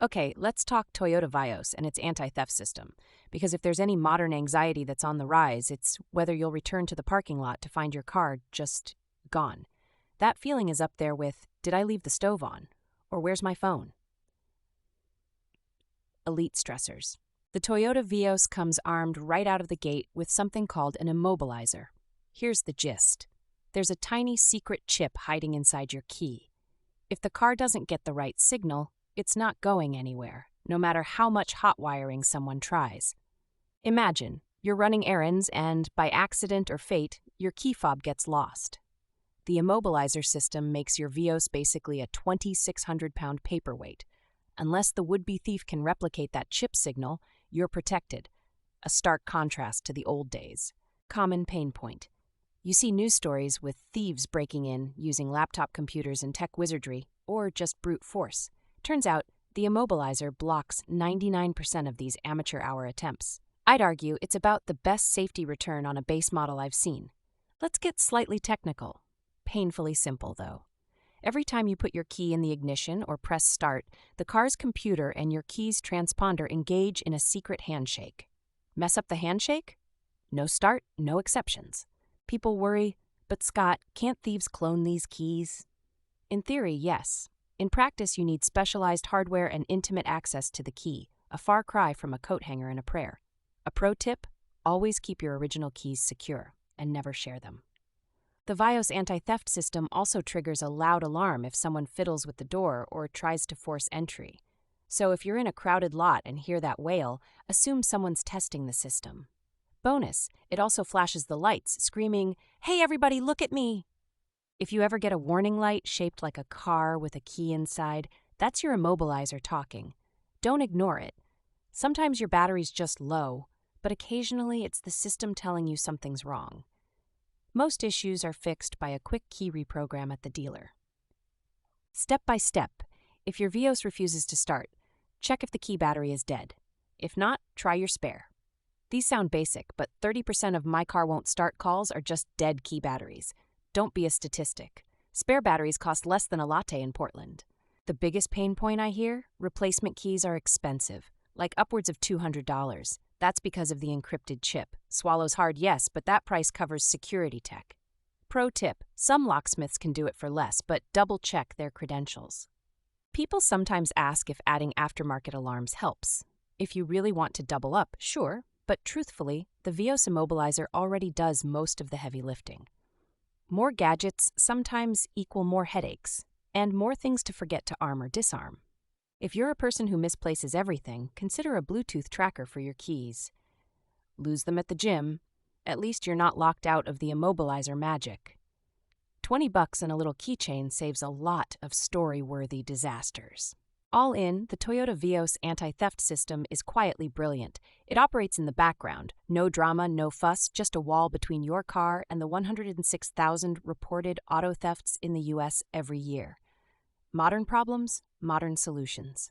Okay, let's talk Toyota Vios and its anti-theft system. Because if there's any modern anxiety that's on the rise, it's whether you'll return to the parking lot to find your car just gone. That feeling is up there with, did I leave the stove on? Or where's my phone? Elite stressors. The Toyota Vios comes armed right out of the gate with something called an immobilizer. Here's the gist. There's a tiny secret chip hiding inside your key. If the car doesn't get the right signal, it's not going anywhere, no matter how much hot wiring someone tries. Imagine, you're running errands and, by accident or fate, your key fob gets lost. The immobilizer system makes your Vios basically a 2,600-pound paperweight. Unless the would-be thief can replicate that chip signal, you're protected. A stark contrast to the old days. Common pain point. You see news stories with thieves breaking in using laptop computers and tech wizardry, or just brute force. Turns out, the immobilizer blocks 99% of these amateur hour attempts. I'd argue it's about the best safety return on a base model I've seen. Let's get slightly technical. Painfully simple, though. Every time you put your key in the ignition or press start, the car's computer and your key's transponder engage in a secret handshake. Mess up the handshake? No start, no exceptions. People worry, but Scott, can't thieves clone these keys? In theory, yes. In practice, you need specialized hardware and intimate access to the key, a far cry from a coat hanger and a prayer. A pro tip, always keep your original keys secure and never share them. The Vios anti-theft system also triggers a loud alarm if someone fiddles with the door or tries to force entry. So if you're in a crowded lot and hear that wail, assume someone's testing the system. Bonus, it also flashes the lights, screaming, "Hey everybody, look at me!" If you ever get a warning light shaped like a car with a key inside, that's your immobilizer talking. Don't ignore it. Sometimes your battery's just low, but occasionally it's the system telling you something's wrong. Most issues are fixed by a quick key reprogram at the dealer. Step by step, if your Vios refuses to start, check if the key battery is dead. If not, try your spare. These sound basic, but 30% of my car won't start calls are just dead key batteries. Don't be a statistic. Spare batteries cost less than a latte in Portland. The biggest pain point I hear? Replacement keys are expensive, like upwards of $200. That's because of the encrypted chip. Swallows hard, yes, but that price covers security tech. Pro tip, some locksmiths can do it for less, but double-check their credentials. People sometimes ask if adding aftermarket alarms helps. If you really want to double up, sure, but truthfully, the Vios immobilizer already does most of the heavy lifting. More gadgets sometimes equal more headaches, and more things to forget to arm or disarm. If you're a person who misplaces everything, consider a Bluetooth tracker for your keys. Lose them at the gym, at least you're not locked out of the immobilizer magic. $20 and a little keychain saves a lot of story-worthy disasters. All in, the Toyota Vios anti-theft system is quietly brilliant. It operates in the background. No drama, no fuss, just a wall between your car and the 106,000 reported auto thefts in the U.S. every year. Modern problems, modern solutions.